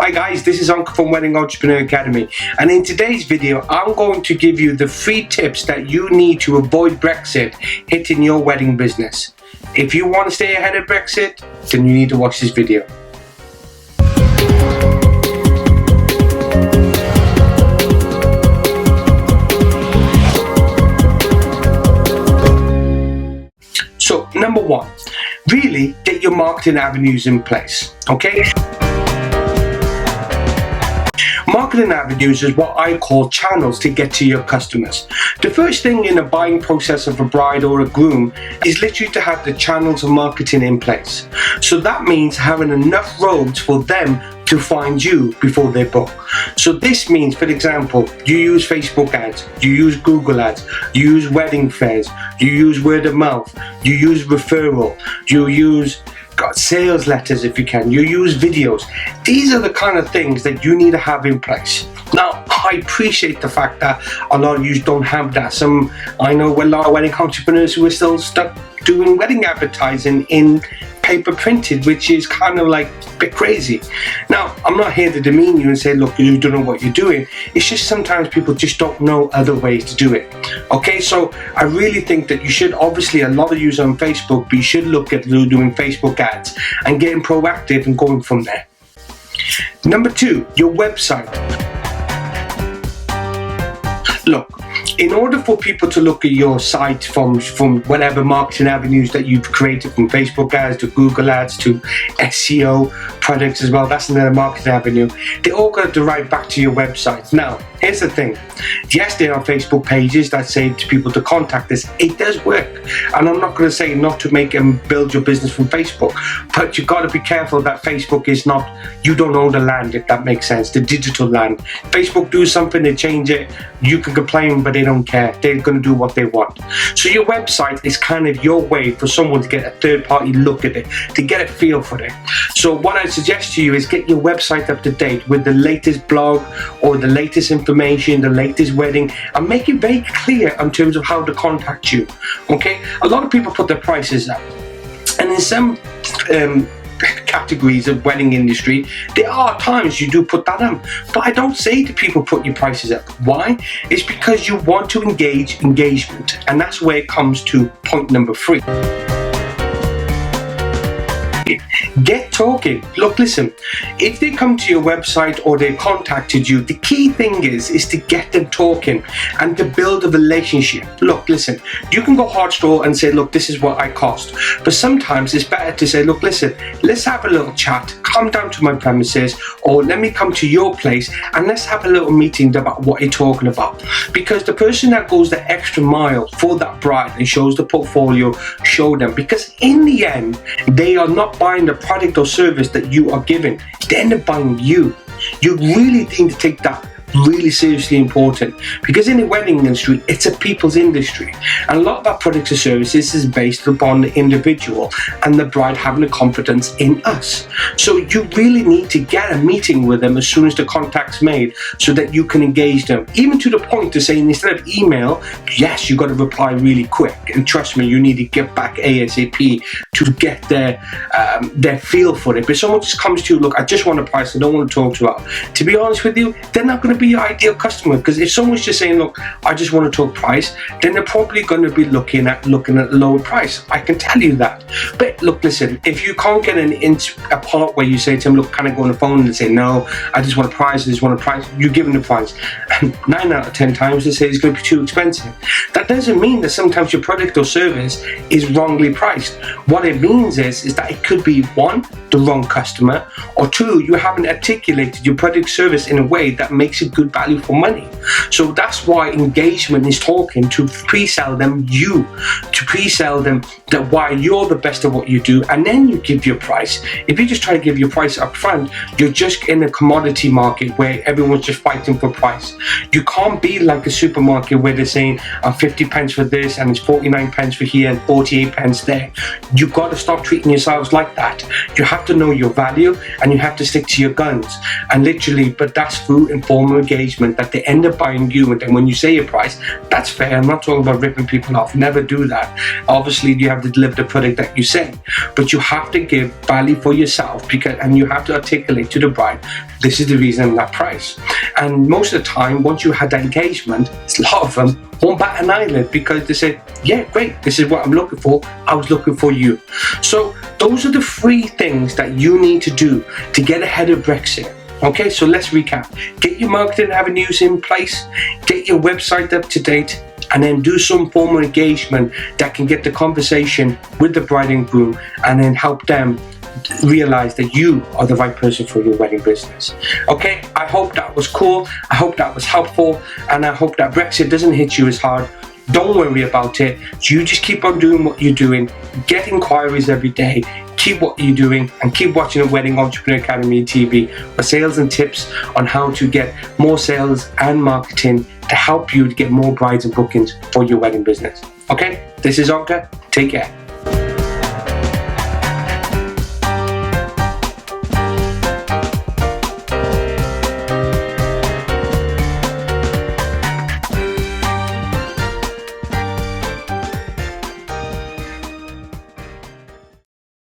Hi guys, this is Uncle from Wedding Entrepreneur Academy, and in today's video I'm going to give you the 3 tips that you need to avoid Brexit hitting your wedding business. If you want to stay ahead of Brexit, then you need to watch this video. So number 1, really get your marketing avenues in place, okay? Marketing avenues is what I call channels to get to your customers. The first thing in the buying process of a bride or a groom is literally to have the channels of marketing in place. So that means having enough roads for them to find you before they book. So this means, for example, you use Facebook ads, you use Google ads, you use wedding fairs, you use word of mouth, you use referral, you use sales letters if you can, you use videos. These are the kind of things that you need to have in place. Now, I appreciate the fact that a lot of you don't have that. I know a lot of wedding entrepreneurs who are still stuck doing wedding advertising in paper printed, which is kind of like a bit crazy. Now, I'm not here to demean you and say, look, you don't know what you're doing. It's just sometimes people just don't know other ways to do it. Okay, so I really think that you should, obviously a lot of you on Facebook, but you should look at doing Facebook ads and getting proactive and going from there. Number 2, your website. Look, in order for people to look at your site from whatever marketing avenues that you've created, from Facebook ads to Google ads to SEO products as well, that's another marketing avenue, they all got to derive back to your website. Now, here's the thing. Yes, there are Facebook pages that say to people to contact us. It does work. And I'm not going to say not to make and build your business from Facebook, but you got to be careful that Facebook is not, you don't own the land, if that makes sense, the digital land. Facebook do something, they change it, you can complain, but they don't care. They're going to do what they want. So your website is kind of your way for someone to get a third-party look at it, to get a feel for it. So what I suggest to you is get your website up to date with the latest blog or the latest information, the latest wedding, and make it very clear in terms of how to contact you. Okay, a lot of people put their prices up, and in some categories of wedding industry, there are times you do put that up, but I don't say to people put your prices up. Why? It's because you want to engagement, and that's where it comes to point number 3. Get talking. Look, listen, if they come to your website or they contacted you, the key thing is to get them talking and to build a relationship. Look, listen, you can go hard store and say, look, this is what I cost. But sometimes it's better to say, look, listen, let's have a little chat, come down to my premises, or let me come to your place and let's have a little meeting about what you're talking about. Because the person that goes the extra mile for that bride and shows the portfolio, show them, because in the end, they are not buying the product or service that you are giving, they end up buying you. You really need to take that really seriously important, because in the wedding industry, it's a people's industry, and a lot of our products or services is based upon the individual and the bride having a confidence in us. So you really need to get a meeting with them as soon as the contact's made, so that you can engage them, even to the point to saying, instead of email, yes, you got to reply really quick, and trust me, you need to get back ASAP to get their feel for it. But someone just comes to you, look, I just want a price, I don't want to talk to her. To be honest with you, they're not going to be your ideal customer, because if someone's just saying, look, I just want to talk price, then they're probably going to be looking at lower price. I can tell you that. But look, listen, if you can't get a part where you say to them, look, can I go on the phone, and they say, no, I just want a price, I just want a price, you give them the price, and 9 out of 10 times they say it's going to be too expensive. That doesn't mean that sometimes your product or service is wrongly priced. What it means is that it could be, 1, the wrong customer, or 2, you haven't articulated your product service in a way that makes it good value for money. So that's why engagement is talking to pre-sell them to pre-sell them that why you're the best at what you do, and then you give your price. If you just try to give your price up front, you're just in a commodity market where everyone's just fighting for price. You can't be like a supermarket where they're saying, I'm 50 pence for this and it's 49 pence for here and 48 pence there. You've got to stop treating yourselves like that. You have to know your value and you have to stick to your guns, and literally, but that's fruit and foremost engagement that they end up buying you, and then when you say your price, that's fair. I'm not talking about ripping people off. Never do that. Obviously, you have to deliver the product that you say, but you have to give value for yourself, and you have to articulate to the bride, this is the reason that price. And most of the time, once you had that engagement, a lot of them won't bat an eyelid, because they say, yeah, great, this is what I'm looking for. I was looking for you. So those are the 3 things that you need to do to get ahead of Brexit. Okay, so let's recap. Get your marketing avenues in place, get your website up to date, and then do some form of engagement that can get the conversation with the bride and groom, and then help them realize that you are the right person for your wedding business. Okay, I hope that was cool. I hope that was helpful, and I hope that Brexit doesn't hit you as hard. Don't worry about it. You just keep on doing what you're doing. Get inquiries every day. Keep what you're doing, and keep watching the Wedding Entrepreneur Academy TV for sales and tips on how to get more sales and marketing to help you to get more brides and bookings for your wedding business. Okay, this is Onka. Take care.